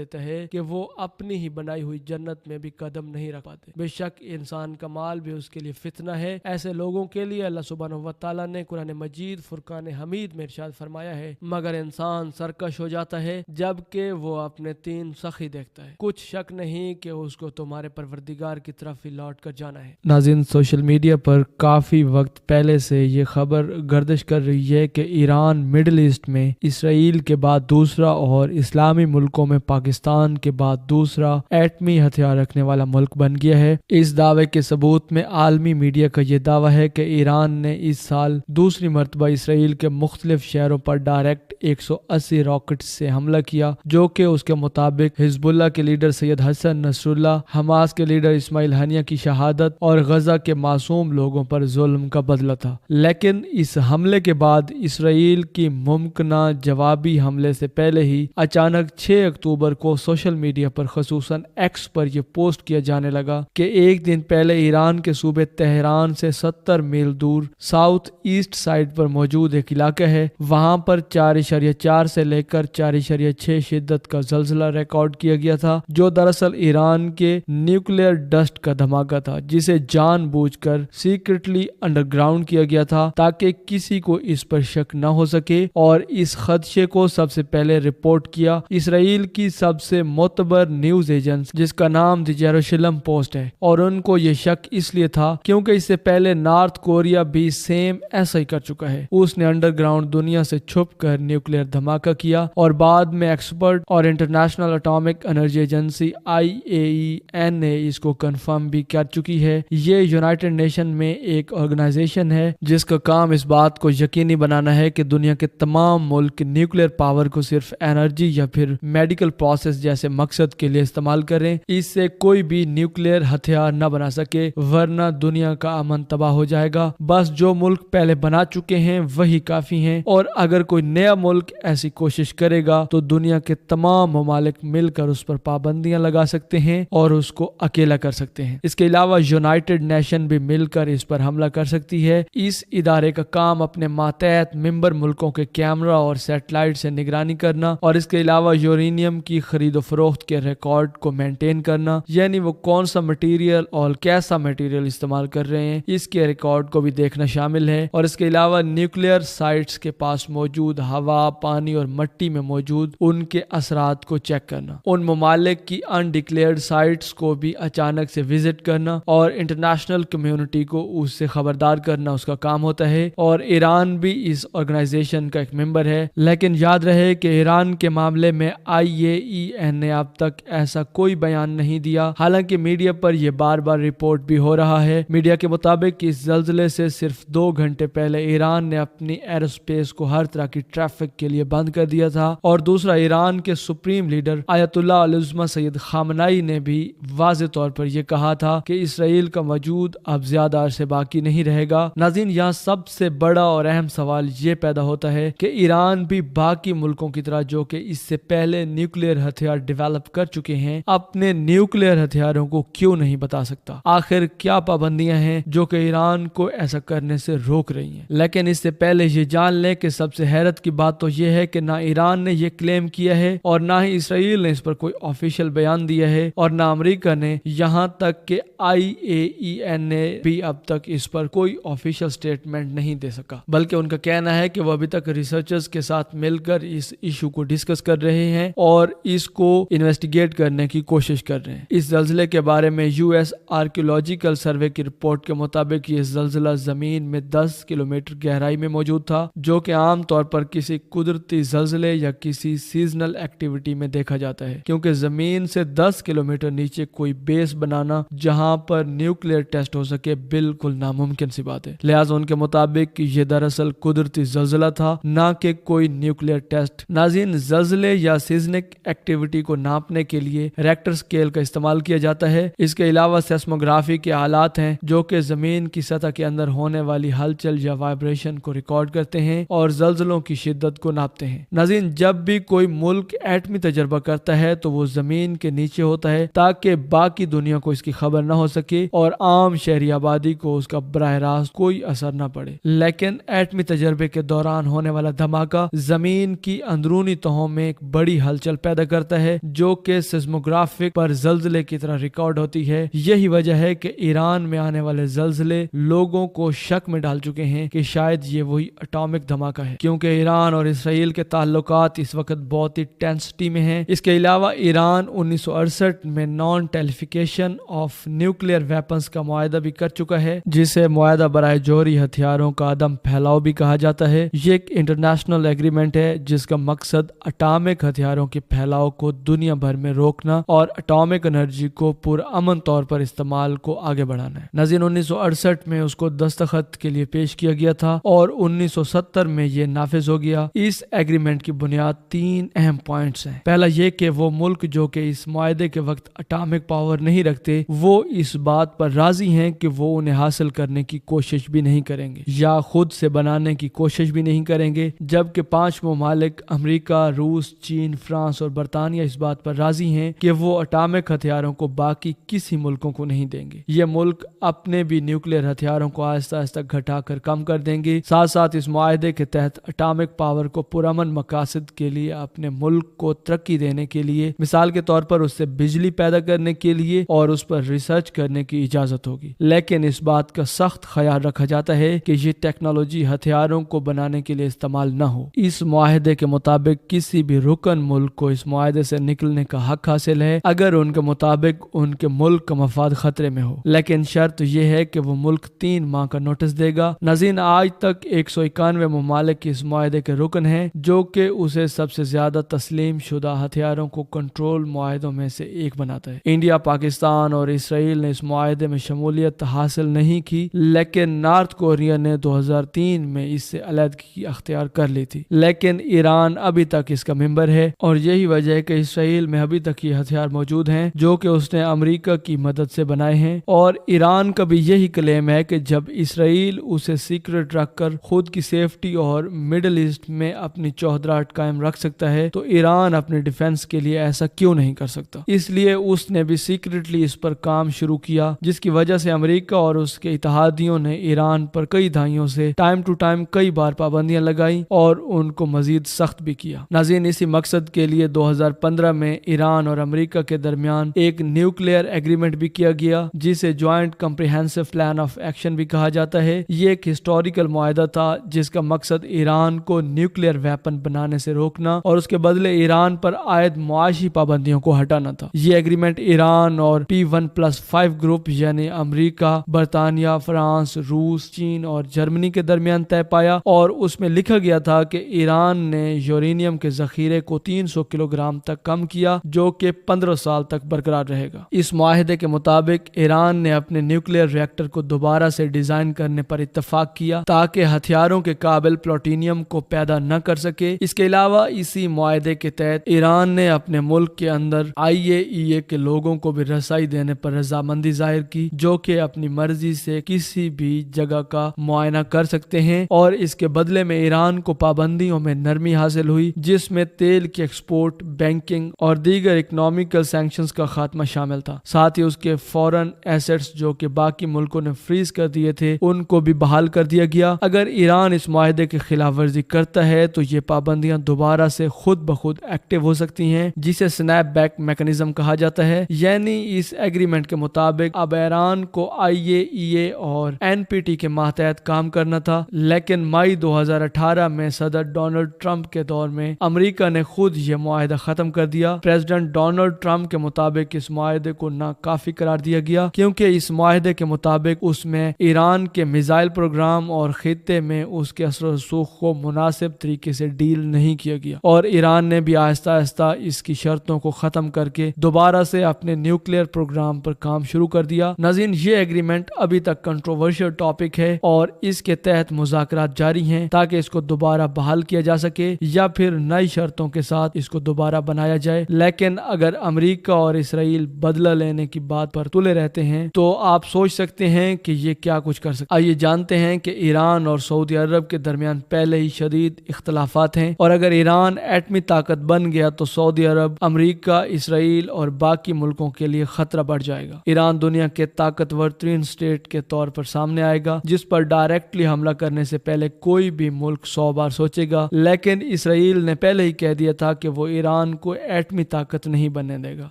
دیتا ہے کہ وہ اپنی ہی بنائی ہوئی جنت میں بھی قدم نہیں رکھ پاتے۔ بے شک انسان کا مال بھی اس کے لیے فتنہ ہے۔ ایسے لوگوں کے لیے اللہ سبحانہ و تعالیٰ نے قرآن مجید فرقان حمید میں ارشاد فرمایا ہے، مگر انسان سرکش ہو جاتا ہے جبکہ وہ اپنے تین سخی دیکھتا ہے، کچھ شک نہیں کہ اس کو تمہارے پروردگار کی طرف ہی لوٹ کر جانا ہے۔ ناظرین، سوشل میڈیا پر کافی وقت پہلے سے یہ خبر گردش کر رہی ہے کہ ایران مڈل ایسٹ میں اسرائیل کے بعد دوسرا اور اسلامی ملکوں میں پاکستان کے بعد دوسرا ایٹمی ہتھیار رکھنے والا ملک بن گیا ہے۔ اس دعوے کے ثبوت میں عالمی میڈیا کا یہ دعویٰ ہے کہ ایران نے اس سال دوسری مرتبہ اسرائیل کے مختلف شہروں پر ڈائریکٹ 180 راکٹ سے حملہ کیا، جو کہ اس کے مطابق حزب اللہ کے لیڈر سید حسن نصر اللہ، حماس کے لیڈر اسماعیل ہنیہ کی شہادت اور غزہ کے معصوم لوگوں پر ظلم کا بدلہ تھا۔ لیکن اس حملے کے بعد اسرائیل کی ممکنہ جوابی حملے سے پہلے ہی اچانک 6 اکتوبر کو سوشل میڈیا پر خصوصاً ایکس پر یہ پوسٹ کیا جانے لگا کہ ایک دن پہلے ایران کے صوبے تہران سے 70 میل دور ساؤتھ ایسٹ سائڈ پر موجود ایک علاقہ ہے، وہاں پر 4.4 سے لے کر 4.6 شدت کا زلزلہ ریکارڈ کیا گیا تھا، جو دراصل ایران کے نیوکلیئر ڈسٹ کا دھماکہ تھا، جسے جان بوجھ کر سیکرٹلی انڈر گراؤنڈ کیا گیا تھا تاکہ کسی کو اس پر شک نہ ہو سکے، اور اس خدشے کو سب سے پہلے رپورٹ کیا اسرائیل کی سب سے معتبر نیوز ایجنسی جس کا نام دی جیروشلم پوسٹ ہے، اور ان کو یہ شک اس لیے تھا کیونکہ اس سے پہلے نارتھ کوریا بھی سیم ایسا ہی کر چکا ہے۔ اس نے انڈر گراؤنڈ دنیا سے چھپ کر نیوکلیئر دھماکہ کیا، اور بعد میں ایکسپرٹ اور international atomic energy agency IAEA نے اس کو کنفرم بھی کر چکی ہے۔ یہ یونائٹڈ نیشن میں ایک آرگنائزیشن ہے جس کا کام اس بات کو یقینی بنانا ہے کہ دنیا کے تمام ملک نیوکلیئر پاور کو صرف انرجی یا پھر میڈیکل پروسیس جیسے مقصد کے لیے استعمال کریں، اس سے کوئی بھی نیوکلیئر ہتھیار نہ بنا سکے، ورنہ دنیا کا امن تباہ ہو جائے گا۔ بس جو ملک پہلے بنا چکے ہیں وہی کافی ہیں، اور اگر کوئی نیا ملک ایسی کوشش کرے گا تو دنیا کے تمام ممالک مل کر اس پر پابندیاں لگا سکتے ہیں اور اس کو اکیلا کر سکتے ہیں۔ اس کے علاوہ یونائٹڈ نیشن بھی مل کر اس پر حملہ کر سکتی ہے۔ اس ادارے کا کام اپنے ماتحت ممبر ملکوں کے کیمرہ اور سیٹلائٹ سے نگرانی کرنا، اور اس کے علاوہ یورینیم کی خرید و فروخت کے ریکارڈ کو مینٹین کرنا، یعنی وہ کون سا مٹیریل اور کیسا مٹیریل استعمال کر رہے ہیں، اس کے ریکارڈ کو بھی دیکھنا شامل ہے، اور اس کے علاوہ نیوکلیئر سائٹس کے پاس موجود ہوا، پانی اور مٹی میں موجود ان کے اثرات کو چیک کرنا، ان ممالک کی انڈکلیئرڈ سائٹس کو بھی اچانک سے وزٹ کرنا اور انٹرنیشنل کمیونٹی کو اس سے خبردار کرنا اس کا کام ہوتا ہے، اور ایران بھی اس آرگنائزیشن کا ایک ممبر ہے۔ لیکن یاد رہے کہ ایران کے معاملے میں IAEA نے اب تک ایسا کوئی بیان نہیں دیا، حالانکہ میڈیا پر یہ بار بار رپورٹ بھی ہو رہا ہے۔ میڈیا کے مطابق اس زلزلے سے صرف 2 گھنٹے پہلے ایران نے اپنی ایروسپیس کو ہر طرح کی ٹریفک کے لیے بند کر دیا تھا، اور دوسرا ایران کے سپریم لیڈر آیت اللہ العظمہ سید خامنئی نے بھی واضح طور پر یہ کہا تھا کہ اسرائیل کا وجود اب زیادہ عرصے باقی نہیں رہے گا۔ ناظرین، یہاں سب سے بڑا اور اہم سوال یہ پیدا ہوتا ہے کہ ایران بھی باقی ملکوں کی طرح جو کہ اس سے پہلے نیوکلیئر ہتھیار ڈیولپ کر چکے ہیں، اپنے نیوکلیئر ہتھیاروں کو کیوں نہیں بتا سکتا؟ آخر کیا پابندیاں ہیں جو کہ ایران کو ایسا کرنے سے روک رہی ہیں؟ لیکن اس سے پہلے یہ جان لیں کہ سب سے حیرت کی بات تو یہ ہے کہ نہ ایران نے یہ کلیم کیا ہے اور نہ ہی اسرائیل نے اس پر کوئی آفیشیل بیان دیا ہے، اور نہ امریکہ نے، یہاں تک کہ IAEA نے بھی اب تک اس پر کوئی آفیشیل سٹیٹمنٹ نہیں دے سکا، بلکہ ان کا کہنا ہے کہ وہ ابھی تک ریسرچرز کے ساتھ مل کر اس ایشو کو ڈسکس کر رہے ہیں اور اس کو انویسٹیگیٹ کرنے کی کوشش کر رہے ہیں۔ اس زلزلے کے بارے میں US آرکیولوجیکل سروے کی رپورٹ کے مطابق یہ زلزلہ زمین میں 10 کلومیٹر گہرائی میں موجود تھا، جو کہ عام طور پر کسی قدرتی زلزلے یا کسی سیزنل ایکٹیویٹی میں دیکھا جاتا ہے، کیونکہ زمین سے 10 کلومیٹر نیچے کوئی بیس بنانا جہاں پر نیوکلیئر ٹیسٹ ہو سکے بالکل ناممکن سی بات ہے۔ لہٰذا ان کے مطابق یہ دراصل قدرتی زلزلہ تھا، نہ کہ کوئی نیوکلیئر ٹیسٹ۔ ناظرین، زلزلے یا سیزنک ایکٹیویٹی کو ناپنے کے لیے ریکٹر اسکیل کا استعمال کیا جاتا ہے۔ اس کے علاوہ سیسموگرافی کے آلات ہیں جو کہ زمین کی سطح کے اندر ہونے والی ہلچل یا وائبریشن کو ریکارڈ کرتے ہیں اور زلزلوں کی شدت کو ناپتے ہیں۔ ناظرین، جب بھی کوئی ملک ایٹمی تجربہ کرتا ہے تو وہ زمین کے نیچے ہوتا ہے تاکہ باقی دنیا کو اس کی خبر نہ ہو سکے اور عام شہری آبادی کو اس کا براہ راست کوئی اثر نہ پڑے۔ لیکن ایٹمی تجربے کے دوران ہونے والا دھماکہ زمین کی اندرونی تہوں میں ایک بڑی ہلچل پیدا کرتا ہے جو کہ سیسموگرافک پر زلزلے کی طرح ریکارڈ ہوتی ہے۔ یہی وجہ ہے کہ ایران میں آنے والے زلزلے لوگوں کو شک میں ڈال چکے ہیں کہ شاید یہ وہی اٹامک دھماکہ ہے، کیونکہ ایران اور اسرائیل کے تعلقات اس وقت بہت ہی ٹینسٹی میں ہیں۔ اس کے علاوہ ایران 1968 میں نان ٹیلیفیکیشن آف نیوکلیئر ویپنز کا معاہدہ بھی کر چکا ہے، جسے معاہدہ برائے جوہری ہتھیاروں کا عدم پھیلاؤ بھی کہا جاتا ہے۔ یہ ایک انٹرنیشنل ایگریمنٹ ہے جس کا مقصد اٹامک ہتھیاروں کے پھیلاؤ کو دنیا بھر میں روکنا اور اٹامک انرجی کو پرامن طور پر استعمال کو آگے بڑھانا ہے۔ ناظرین، 1968 میں اس کو دستخط کے لیے پیش کیا گیا تھا اور 1970 میں یہ نافذ ہو گیا۔ اس ایگریمنٹ کی بنیاد 3 اہم پوائنٹس ہیں۔ پہلا یہ کہ وہ ملک جو کہ اس معاہدے کے وقت اٹامک پاور نہیں رکھتے، وہ اس بات پر راضی ہیں کہ وہ انہیں حاصل کرنے کی کوشش بھی نہیں کریں گے یا خود سے بنانے کی کوشش بھی نہیں کریں گے، جبکہ 5 ممالک امریکہ، روس، چین، فرانس اور برطانیہ اس بات پر راضی ہیں کہ وہ اٹامک ہتھیاروں کو باقی کسی ملکوں کو نہیں دیں گے۔ یہ ملک اپنے بھی نیوکلیئر ہتھیاروں کو آہستہ آہستہ گھٹا کر کم کر دیں گے۔ ساتھ ساتھ اس معاہدے کے تحت اٹامک پاور کو پرامن مقاصد کے لیے اپنے ملک کو ترقی دینے کے لیے، مثال کے طور پر اس سے بجلی پیدا کرنے کے لیے اور اس پر ریسرچ کرنے کی اجازت ہوگی، لیکن اس بات کا سخت خیال رکھا جاتا ہے کہ یہ ٹیکنالوجی ہتھیاروں کو بنانے کے لیے استعمال نہ ہو۔ اس معاہدے کے مطابق کسی بھی رکن ملک کو اس معاہدے سے نکلنے کا حق حاصل ہے اگر ان کے مطابق ان کے ملک کا مفاد خطرے میں ہو، لیکن شرط یہ ہے کہ وہ ملک 3 ماہ کا نوٹس دے گا۔ ناظرین، آج تک 191 ممالک اس معاہدے کے رکن ہیں، جو کہ اسے سب سے زیادہ تسلیم شدہ ہتھیاروں کو کنٹرول معاہدوں میں سے ایک بناتا ہے۔ انڈیا، پاکستان اور اسرائیل نے اس معاہدے میں شمولیت حاصل نہیں کی، لیکن نارتھ کوریا نے 2003 میں اس سے علیحدگی اختیار کر لی تھی، لیکن ایران ابھی تک اس کا ممبر ہے، اور یہی وجہ ہے کہ اسرائیل میں ابھی تک یہ ہتھیار موجود ہیں جو کہ اس نے امریکہ کی مدد سے بنائے ہیں۔ اور ایران کا بھی یہی کلیم ہے کہ جب اسرائیل اسے سیکرٹ رکھ کر خود کی سیفٹی اور مڈل ایسٹ میں اپنی چوہدراہٹ قائم رکھ سکتا ہے تو ایران اپنے ڈیفنس کے لیے ایسا کیوں نہیں کر سکتا؟ اس لیے اس نے بھی سیکرٹلی اس پر کام شروع کیا، جس کی وجہ سے امریکہ اور اس کے اتحادیوں نے ایران پر کئی دہائیوں سے ٹائم ٹو ٹائم کئی بار پابندیاں لگائیں اور ان کو مزید سخت بھی کیا۔ ناظرین، اسی مقصد کے لیے 2015 میں ایران اور امریکہ کے درمیان ایک نیوکلیئر ایگریمنٹ بھی کیا گیا، جسے joint comprehensive plan of action بھی کہا جاتا ہے۔ یہ ایک ہسٹوریکل معاہدہ تھا جس کا مقصد ایران کو نیوکلیئر ویپن بنانے سے روکنا اور اس کے بدلے ایران پر عائد معاشی پابندیوں کو ہٹانا تھا۔ یہ ایگریمنٹ ایران اور P1+5 گروپ یعنی امریکہ، برطانیہ، فرانس، روس، چین اور جرمنی کے درمیان طے پایا، اور اس میں لکھا گیا تھا کہ ایران نے یورینیم کے ذخیرے کو 300 کلو گرام تک کم کیا، جو کہ 15 سال تک برقرار رہے گا۔ اس معاہدے کے مطابق ایران نے اپنے نیوکلیئر ری ایکٹر کو دوبارہ سے ڈیزائن کرنے پر اتفاق کیا تاکہ ہتھیاروں کے قابل پلوٹینیم کو پیدا نہ کر سکے۔ اس کے علاوہ اسی معاہدے کے تحت ایران نے اپنے ملک کے اندر IAEA کے لوگوں کو بھی رسائی دینے پر رضامندی ظاہر کی، جو کہ اپنی مرضی سے کسی بھی جگہ کا معائنہ کر سکتے ہیں، اور اس کے بدلے میں ایران کو پابندیوں میں نرمی حاصل ہوئی، جس میں تیل کی ایکسپورٹ، بینکنگ اور دیگر اکنامیکل سینکشنز کا خاتمہ شامل تھا۔ ساتھ ہی اس کے فورن ایسٹس جو کہ باقی ملکوں نے فریز کر دیے تھے ان کو بھی بحال کر دیا گیا۔ اگر ایران اس معاہدے کی خلاف ورزی کرتا ہے تو یہ پابندیاں دوبارہ سے خود بخود ایکٹیو ہو سکتی ہیں، جسے سنیپ بیک میکانزم کہا جاتا ہے۔ یعنی اس ایگریمنٹ کے مطابق اب ایران کو IAEA اور NPT کے ماتحت کام کرنا تھا، لیکن مئی 2018 میں صدر ڈونلڈ ٹرمپ کے دور میں امریکہ نے خود یہ معاہدہ ختم کر دیا۔ پریزیڈنٹ ڈونلڈ ٹرمپ کے مطابق اس معاہدے کو ناکافی قرار دیا گیا، کیونکہ اس معاہدے کے مطابق اس میں ایران کے میزائل پروگرام اور خطے میں اس کے اثر و رسوخ کو مناسب طریقے سے ڈیل نہیں کیا گیا، اور ایران نے بھی آہستہ آہستہ اس کی شرطوں کو ختم کر کے دوبارہ سے اپنے نیوکلیئر پروگرام پر کام شروع کر دیا۔ ناظرین، یہ ایگریمنٹ ابھی تک کنٹروورشل ٹاپک ہے اور اس کے تحت مذاکرات جاری ہیں تاکہ اس کو دوبارہ بحال کیا جا سکے یا پھر نئی شرطوں کے ساتھ اس کو دوبارہ بنایا جائے۔ لیکن اگر امریکہ اور اسرائیل بدلہ لینے کی بات پر تلے رہتے ہیں تو آپ سوچ سکتے ہیں کہ یہ کیا کچھ کر سکتے ہیں۔ آئیے جانتے ہیں کہ ایران اور سعودی عرب کے درمیان پہلے ہی شدید اختلافات ہیں، اور اگر ایران ایٹمی طاقت بن گیا تو سعودی عرب، امریکہ، اسرائیل اور باقی ملکوں کے لیے خطرہ بڑھ جائے گا۔ ایران دنیا کے طاقتور ترین اسٹیٹ کے طور پر سامنے آئے گا، جس پر ڈائریکٹلی حملہ کرنے سے پہلے کوئی بھی ملک 100 بار سوچے گا، لیکن اسرائیل نے پہلے ہی کہہ دیا تھا کہ وہ ایران ایران کو ایٹمی طاقت نہیں بننے دے گا،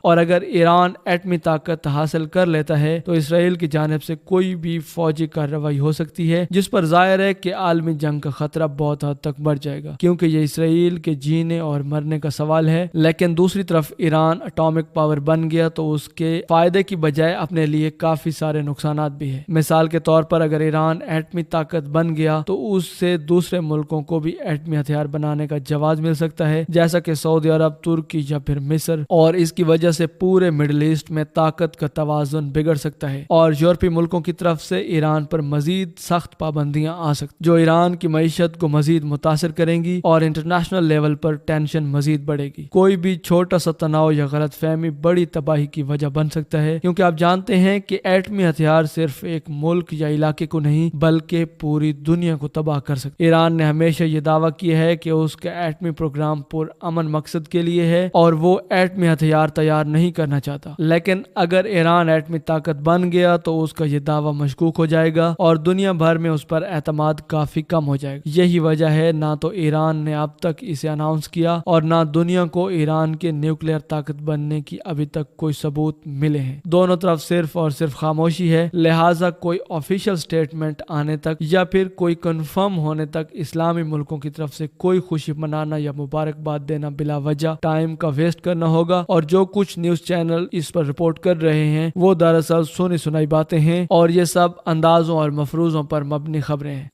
اور اگر ایران ایٹمی طاقت حاصل کر لیتا ہے تو اسرائیل کی جانب سے کوئی بھی فوجی کارروائی ہو سکتی ہے، جس پر ظاہر ہے کہ عالمی جنگ کا خطرہ بہت حد تک بڑھ جائے گا، کیونکہ یہ اسرائیل کے جینے اور مرنے کا سوال ہے۔ لیکن دوسری طرف ایران اٹامک پاور بن گیا تو اس کے فائدے کی بجائے اپنے لیے کافی سارے نقصانات بھی ہیں۔ مثال کے طور پر اگر ایران ایٹمی طاقت بن گیا تو اس سے دوسرے ملکوں کو بھی ایٹمی ہتھیار بنانے کا جواز مل سکتا ہے، جیسا کہ سعودی عرب، ترکی یا پھر مصر، اور اس کی وجہ سے پورے مڈل ایسٹ میں طاقت کا توازن بگڑ سکتا ہے، اور یورپی ملکوں کی طرف سے ایران پر مزید سخت پابندیاں آ سکتی جو ایران کی معیشت کو مزید متاثر کریں گی اور انٹرنیشنل لیول پر ٹینشن مزید بڑھے گی۔ کوئی بھی چھوٹا سا تناؤ یا غلط فہمی بڑی تباہی کی وجہ بن سکتا ہے، کیونکہ آپ جانتے ہیں کہ ایٹمی ہتھیار صرف ایک ملک یا علاقے کو نہیں بلکہ پوری دنیا کو تباہ کر سکتے۔ ایران نے ہمیشہ یہ دعویٰ کیا ہے کہ اس کا ایٹمی پروگرام پرامن مقصد کے لیے ہے اور وہ ایٹمی ہتھیار تیار نہیں کرنا چاہتا، لیکن اگر ایران ایٹمی طاقت بن گیا تو اس کا یہ دعویٰ مشکوک ہو جائے گا اور دنیا بھر میں اس پر اعتماد کافی کم ہو جائے گا۔ یہی وجہ ہے نہ تو ایران نے اب تک اسے اناؤنس کیا اور نہ دنیا کو ایران کے نیوکلیئر طاقت بننے کی ابھی تک کوئی ثبوت ملے ہیں۔ دونوں طرف صرف اور صرف خاموشی ہے، لہٰذا کوئی آفیشیل سٹیٹمنٹ آنے تک یا پھر کوئی کنفرم ہونے تک اسلامی ملکوں کی طرف سے کوئی خوشی منانا یا مبارکباد دینا بلا وجہ ٹائم کا ویسٹ کرنا ہوگا، اور جو کچھ نیوز چینل اس پر رپورٹ کر رہے ہیں وہ دراصل سنی سنائی باتیں ہیں اور یہ سب اندازوں اور مفروضوں پر مبنی خبریں ہیں۔